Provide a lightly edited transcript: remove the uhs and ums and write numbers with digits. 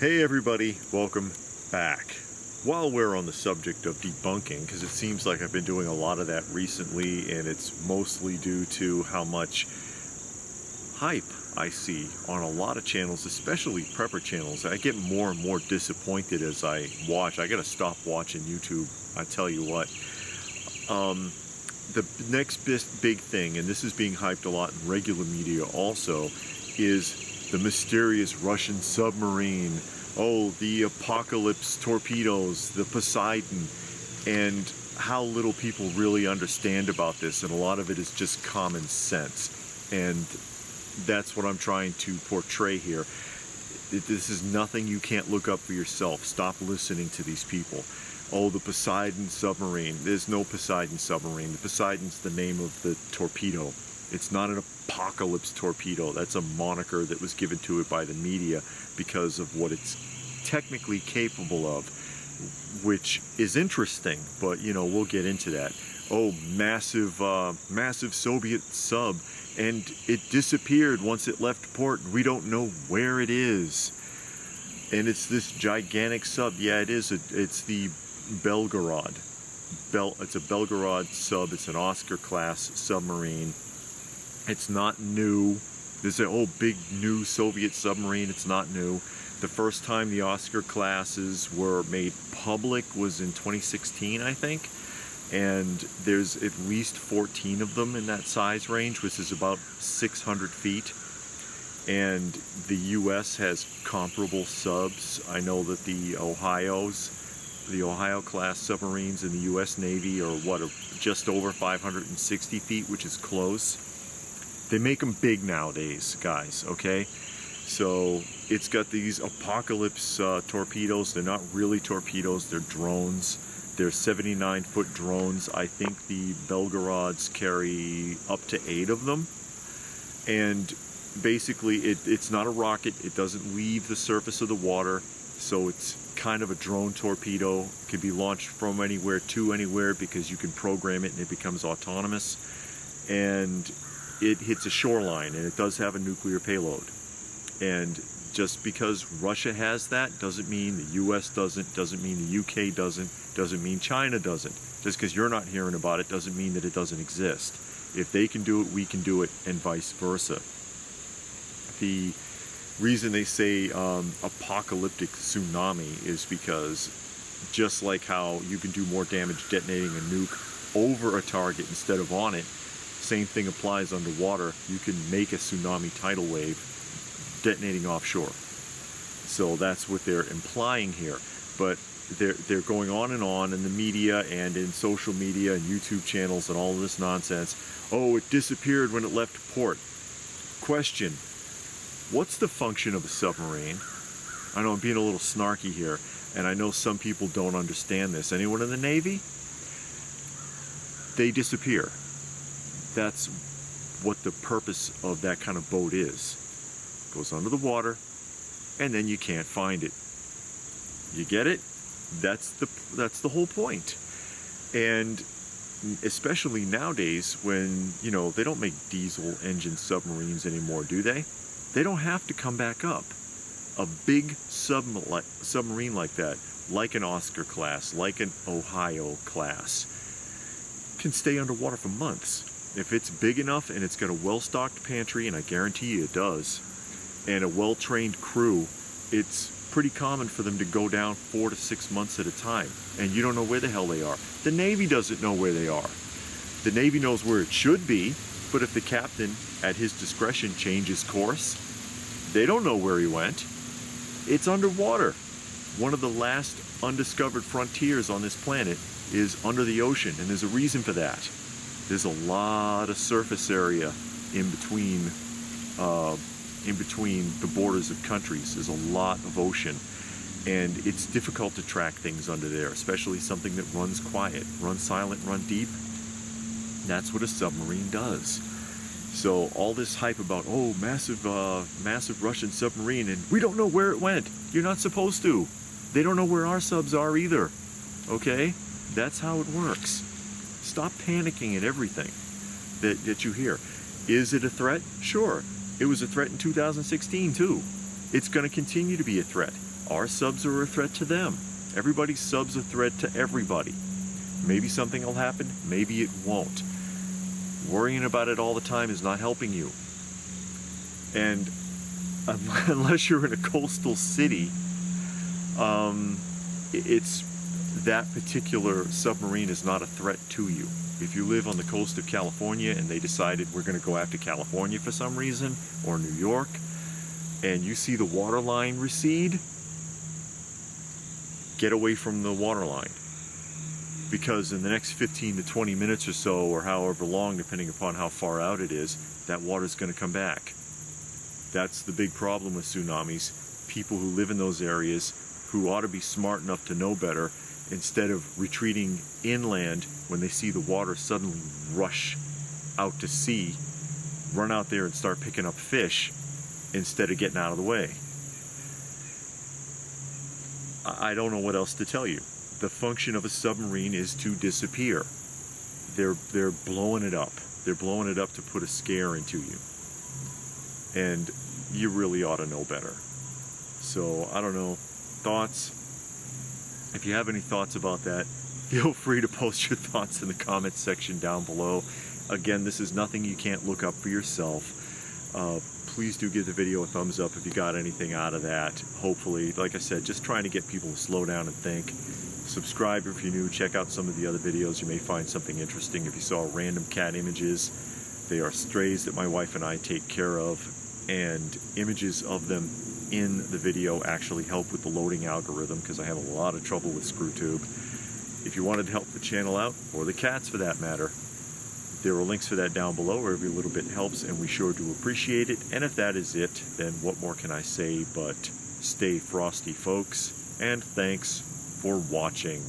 Hey everybody, welcome back. While we're on the subject of debunking, because it seems like I've been doing a lot of that recently, and it's mostly due to how much hype I see on a lot of channels, especially prepper channels. I get more and more disappointed as I watch. I gotta stop watching YouTube, I tell you what. The next big thing, and this is being hyped a lot in regular media also, is the mysterious Russian submarine. Oh, the apocalypse torpedoes, the Poseidon, and how little people really understand about this, and a lot of it is just common sense. And that's what I'm trying to portray here. This is nothing you can't look up for yourself. Stop listening to these people. Oh, the Poseidon submarine. There's no Poseidon submarine. The Poseidon's the name of the torpedo. It's not an apocalypse torpedo. That's a moniker that was given to it by the media because of what it's technically capable of, which is interesting, but you know, we'll get into that. Oh, massive Soviet sub, and it disappeared once it left port. We don't know where it is. And it's this gigantic sub. Yeah, it is. It's the Belgorod. It's a Belgorod sub. It's an Oscar class submarine. It's not new. There's an big new Soviet submarine. It's not new. The first time the Oscar classes were made public was in 2016, I think. And there's at least 14 of them in that size range, which is about 600 feet. And the U.S. has comparable subs. I know that the Ohio class submarines in the U.S. Navy are just over 560 feet, which is close. They make them big nowadays, guys, okay? So it's got these apocalypse torpedoes. They're not really torpedoes, they're drones. They're 79-foot drones. I think the Belgorods carry up to 8 of them. And basically it's not a rocket. It doesn't leave the surface of the water. So it's kind of a drone torpedo. It can be launched from anywhere to anywhere because you can program it and it becomes autonomous. And it hits a shoreline, and it does have a nuclear payload. And just because Russia has that doesn't mean the US doesn't mean the UK doesn't mean China doesn't. Just because you're not hearing about it doesn't mean that it doesn't exist. If they can do it, we can do it, and vice versa. The reason they say apocalyptic tsunami is because just like how you can do more damage detonating a nuke over a target instead of on it, same thing applies underwater. You can make a tsunami tidal wave detonating offshore. So that's what they're implying here. But they're going on in the media and in social media and YouTube channels and all of this nonsense. Oh, it disappeared when it left port. Question: what's the function of a submarine? I know I'm being a little snarky here, and I know some people don't understand this. Anyone in the Navy? They disappear. That's what the purpose of that kind of boat is. It goes under the water, and then you can't find it. You get it? That's the whole point. And especially nowadays when, you know, they don't make diesel engine submarines anymore, do they? They don't have to come back up. A big submarine like that, like an Oscar class, like an Ohio class, can stay underwater for months. If it's big enough and it's got a well-stocked pantry, and I guarantee you it does, and a well-trained crew, it's pretty common for them to go down 4 to 6 months at a time, and you don't know where the hell they are. The Navy doesn't know where they are. The Navy knows where it should be, but if the captain, at his discretion, changes course, they don't know where he went. It's underwater. One of the last undiscovered frontiers on this planet is under the ocean, and there's a reason for that. There's a lot of surface area in between the borders of countries. There's a lot of ocean, and it's difficult to track things under there, especially something that runs quiet, run silent, run deep. That's what a submarine does. So all this hype about, oh, massive Russian submarine, and we don't know where it went. You're not supposed to. They don't know where our subs are either. Okay? That's how it works. Stop panicking at everything that you hear. Is it a threat? Sure. It was a threat in 2016 too. It's going to continue to be a threat. Our subs are a threat to them. Everybody's subs a threat to everybody. Maybe something will happen, maybe it won't. Worrying about it all the time is not helping you. And unless you're in a coastal city, it's that particular submarine is not a threat to you. If you live on the coast of California and they decided we're going to go after California for some reason, or New York, and you see the water line recede, get away from the water line. Because in the next 15 to 20 minutes or so, or however long, depending upon how far out it is, that water's going to come back. That's the big problem with tsunamis. People who live in those areas, who ought to be smart enough to know better, instead of retreating inland when they see the water suddenly rush out to sea, run out there and start picking up fish instead of getting out of the way. I don't know what else to tell you. The function of a submarine is to disappear. They're blowing it up. They're blowing it up to put a scare into you. And you really ought to know better. So, I don't know. Thoughts? If you have any thoughts about that, feel free to post your thoughts in the comments section down below. Again, this is nothing you can't look up for yourself. Please do give the video a thumbs up if you got anything out of that. Hopefully, like I said, just trying to get people to slow down and think. Subscribe if you're new. Check out some of the other videos. You may find something interesting. If you saw random cat images, they are strays that my wife and I take care of, and images of them in the video actually help with the loading algorithm, because I have a lot of trouble with ScrewTube. If you wanted to help the channel out, or the cats for that matter, there are links for that down below. Every little bit helps, and we sure do appreciate it. And if that is it, then what more can I say but stay frosty, folks, and thanks for watching.